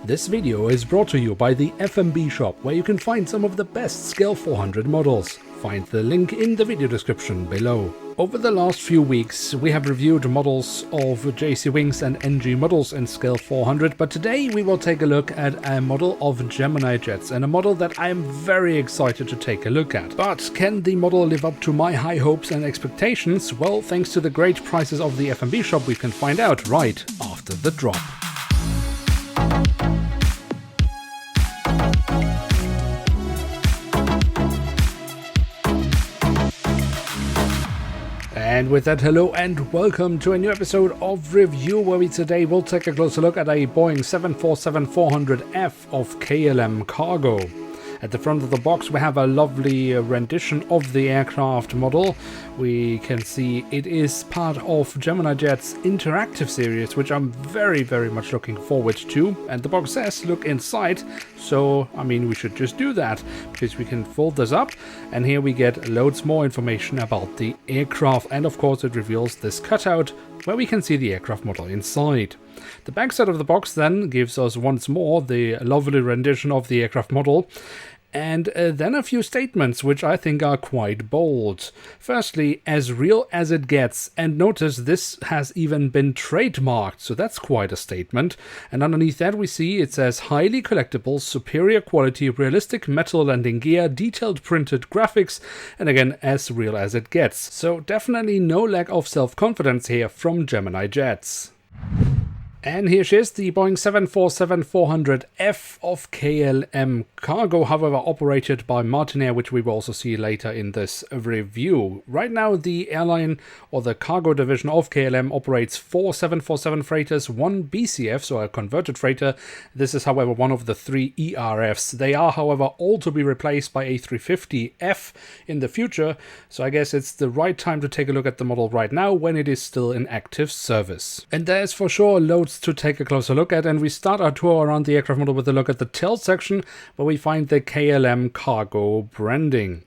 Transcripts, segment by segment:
This video is brought to you by the FMB shop, where you can find some of the best Scale 400 models. Find the link in the video description below. Over the last few weeks we have reviewed models of JC Wings and NG models in Scale 400, but today we will take a look at a model of Gemini Jets, and a model that I am very excited to take a look at. But can the model live up to my high hopes and expectations? Well, thanks to the great prices of the FMB shop, we can find out right after the drop. And with that, hello and welcome to a new episode of Review, where we today will take a closer look at a Boeing 747-400ERF of KLM Cargo. At the front of the box we have a lovely rendition of the aircraft model. We can see it is part of Gemini Jets interactive series, which I'm very much looking forward to. And the box says look inside, so I mean we should just do that, because we can fold this up and here we get loads more information about the aircraft, and of course it reveals this cutout where we can see the aircraft model inside. The backside of the box then gives us once more the lovely rendition of the aircraft model, and then a few statements which I think are quite bold. Firstly, as real as it gets, and notice this has even been trademarked, so that's quite a statement. And underneath that we see it says highly collectible, superior quality, realistic metal landing gear, detailed printed graphics, and again as real as it gets. So definitely no lack of self-confidence here from Gemini Jets. And here she is, the Boeing 747-400ERF of KLM Cargo, however operated by Martinair, which we will also see later in this review. Right now the airline, or the cargo division of KLM, operates 4 747 freighters, 1 BCF, so a converted freighter. This is however one of the 3 ERFs. They are however all to be replaced by a 350F in the future, so I guess it's the right time to take a look at the model right now when it is still in active service. And there's for sure loads to take a closer look at, and we start our tour around the aircraft model with a look at the tail section, where we find the KLM Cargo branding.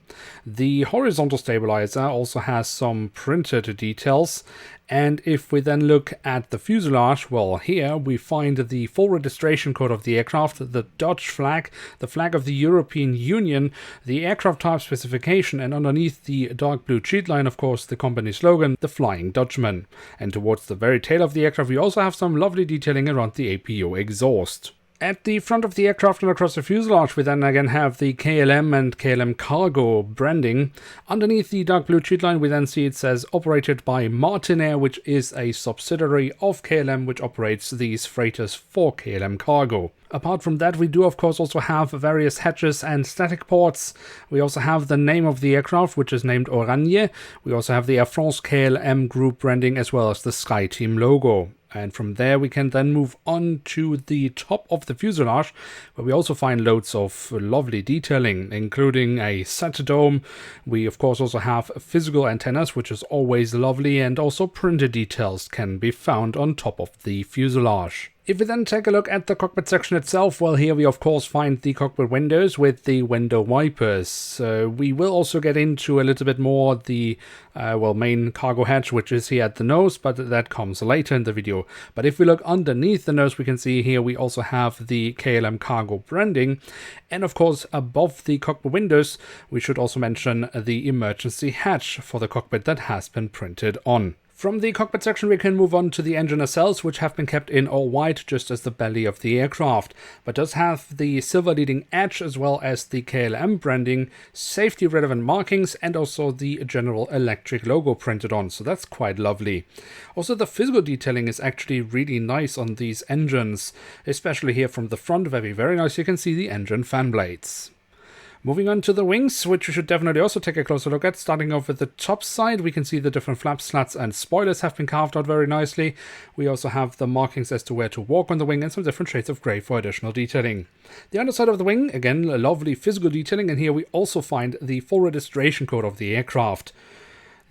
The horizontal stabilizer also has some printed details, and if we then look at the fuselage, well, here we find the full registration code of the aircraft, the Dutch flag, the flag of the European Union, the aircraft type specification, and underneath the dark blue cheat line, of course, the company slogan, the Flying Dutchman. And towards the very tail of the aircraft we also have some lovely detailing around the APU exhaust. At the front of the aircraft and across the fuselage we then again have the KLM and KLM Cargo branding. Underneath the dark blue cheat line we then see it says operated by Martinair, which is a subsidiary of KLM which operates these freighters for KLM Cargo. Apart from that, we do of course also have various hatches and static ports. We also have the name of the aircraft, which is named Oranje. We also have the Air France KLM group branding, as well as the SkyTeam logo. And from there we can then move on to the top of the fuselage, where we also find loads of lovely detailing, including a set dome. We of course also have physical antennas, which is always lovely, and also printed details can be found on top of the fuselage. If we then take a look at the cockpit section itself, well, here we of course find the cockpit windows with the window wipers. We will also get into a little bit more the main cargo hatch, which is here at the nose, but that comes later in the video. But if we look underneath the nose, we can see here we also have the KLM Cargo branding, and of course above the cockpit windows we should also mention the emergency hatch for the cockpit that has been printed on. From the cockpit section we can move on to the engine nacelles, which have been kept in all white, just as the belly of the aircraft, but does have the silver leading edge as well as the KLM branding, safety relevant markings, and also the General Electric logo printed on, so that's quite lovely. Also the physical detailing is actually really nice on these engines, especially here from the front, very nice. You can see the engine fan blades. Moving on to the wings, which we should definitely also take a closer look at. Starting off with the top side, we can see the different flaps, slats and spoilers have been carved out very nicely. We also have the markings as to where to walk on the wing and some different shades of grey for additional detailing. The underside of the wing, again, a lovely physical detailing, and here we also find the full registration code of the aircraft.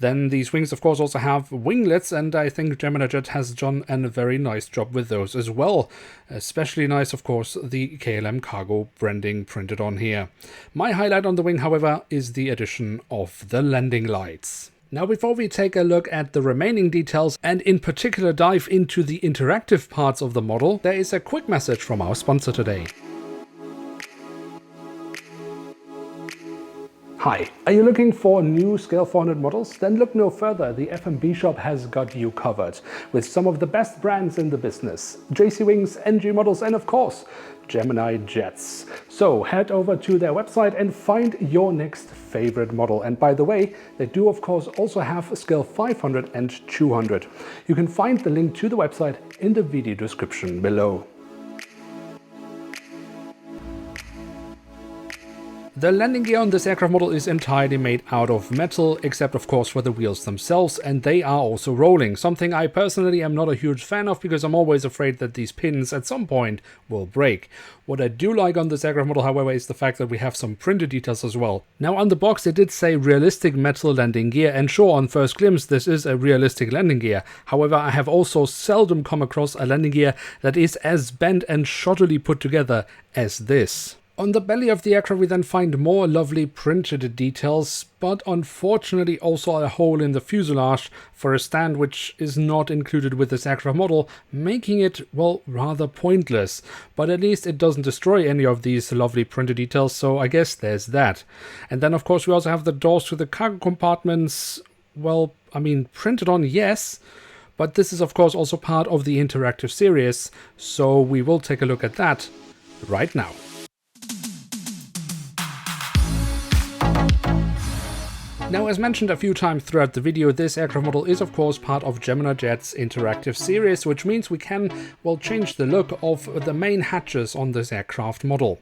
Then these wings of course also have winglets, and I think Gemini Jet has done a very nice job with those as well. Especially nice of course the KLM Cargo branding printed on here. My highlight on the wing however is the addition of the landing lights. Now, before we take a look at the remaining details and in particular dive into the interactive parts of the model, there is a quick message from our sponsor today. Hi, are you looking for new Scale 400 models? Then look no further. The FMB shop has got you covered with some of the best brands in the business. JC Wings, NG models, and of course, Gemini Jets. So head over to their website and find your next favorite model. And by the way, they do of course also have Scale 500 and 200. You can find the link to the website in the video description below. The landing gear on this aircraft model is entirely made out of metal, except of course for the wheels themselves, and they are also rolling, something I personally am not a huge fan of because I'm always afraid that these pins at some point will break. What I do like on this aircraft model, however, is the fact that we have some printed details as well. Now on the box it did say realistic metal landing gear, and sure, on first glimpse this is a realistic landing gear. However, I have also seldom come across a landing gear that is as bent and shoddily put together as this. On the belly of the aircraft we then find more lovely printed details, but unfortunately also a hole in the fuselage for a stand which is not included with this aircraft model, making it, well, rather pointless. But at least it doesn't destroy any of these lovely printed details, so I guess there's that. And then of course we also have the doors to the cargo compartments, well, I mean, printed on, yes, but this is of course also part of the interactive series, so we will take a look at that right now. Now, as mentioned a few times throughout the video, this aircraft model is of course part of Gemini Jets interactive series, which means we can, well, change the look of the main hatches on this aircraft model.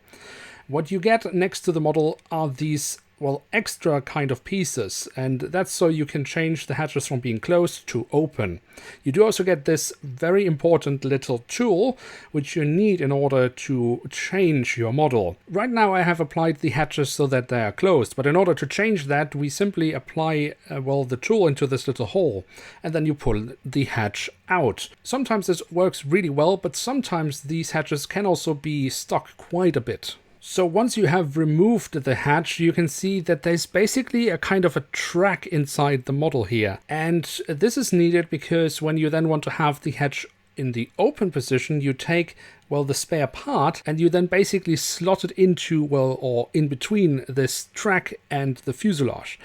What you get next to the model are these, well, extra kind of pieces, and that's so you can change the hatches from being closed to open. You do also get this very important little tool which you need in order to change your model. Right now I have applied the hatches so that they are closed, but in order to change that we simply apply well, the tool into this little hole, and then you pull the hatch out. Sometimes this works really well, but sometimes these hatches can also be stuck quite a bit. So once you have removed the hatch, you can see that there's basically a kind of a track inside the model here. And this is needed because when you then want to have the hatch in the open position, you take, well, the spare part and you then basically slot it into, well, or in between this track and the fuselage.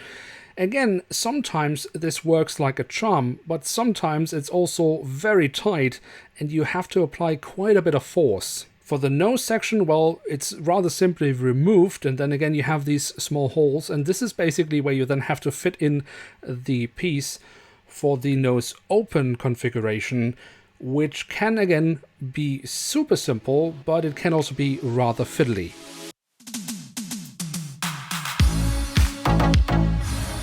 Again, sometimes this works like a charm, but sometimes it's also very tight and you have to apply quite a bit of force. For the nose section, well, it's rather simply removed, and then again you have these small holes, and this is basically where you then have to fit in the piece for the nose open configuration, which can again be super simple, but it can also be rather fiddly.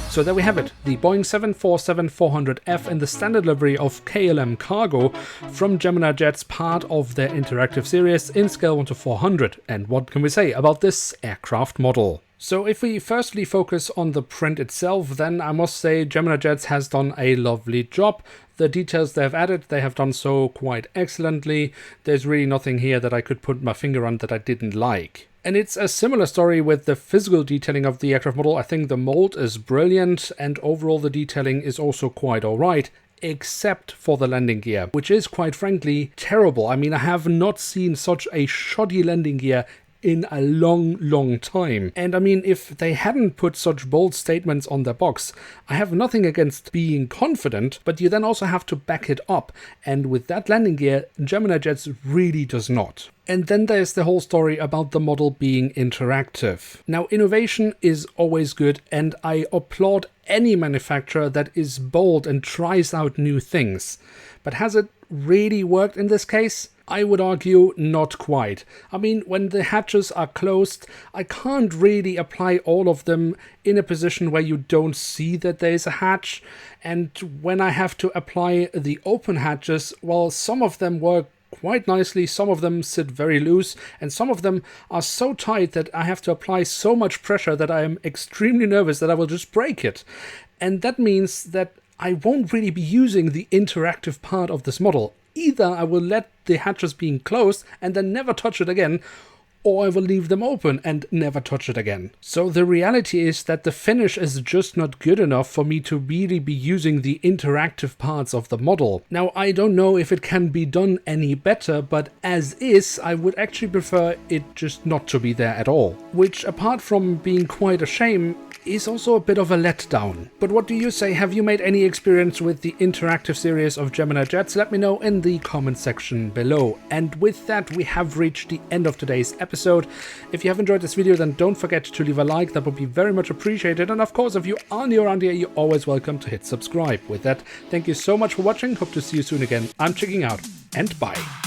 So there we have it, the Boeing 747-400ERF in the standard livery of KLM Cargo from Gemini Jets, part of their interactive series in scale 1 to 400. And what can we say about this aircraft model? So if we firstly focus on the print itself, then I must say Gemini Jets has done a lovely job. The details they have added, they have done so quite excellently. There's really nothing here that I could put my finger on that I didn't like. And it's a similar story with the physical detailing of the aircraft model. I think the mold is brilliant and overall the detailing is also quite alright, except for the landing gear, which is quite frankly terrible. I mean, I have not seen such a shoddy landing gear in a long time. And I mean, if they hadn't put such bold statements on their box, I have nothing against being confident, but you then also have to back it up. And with that landing gear, Gemini Jets really does not. And then there's the whole story about the model being interactive. Now, innovation is always good, and I applaud any manufacturer that is bold and tries out new things. But has it really worked in this case? I would argue not quite. I mean, when the hatches are closed, I can't really apply all of them in a position where you don't see that there's a hatch. And when I have to apply the open hatches, well, some of them work quite nicely, some of them sit very loose, and some of them are so tight that I have to apply so much pressure that I am extremely nervous that I will just break it. And that means that I won't really be using the interactive part of this model. Either I will let the hatches being closed and then never touch it again, or I will leave them open and never touch it again. So the reality is that the finish is just not good enough for me to really be using the interactive parts of the model. Now, I don't know if it can be done any better, but as is, I would actually prefer it just not to be there at all. Which, apart from being quite a shame, is also a bit of a letdown. But what do you say? Have you made any experience with the interactive series of Gemini Jets? Let me know in the comment section below. And with that, we have reached the end of today's episode. If you have enjoyed this video, then don't forget to leave a like. That would be very much appreciated. And of course, if you are new around here, you're always welcome to hit subscribe. With that, thank you so much for watching. Hope to see you soon again. I'm checking out, and bye.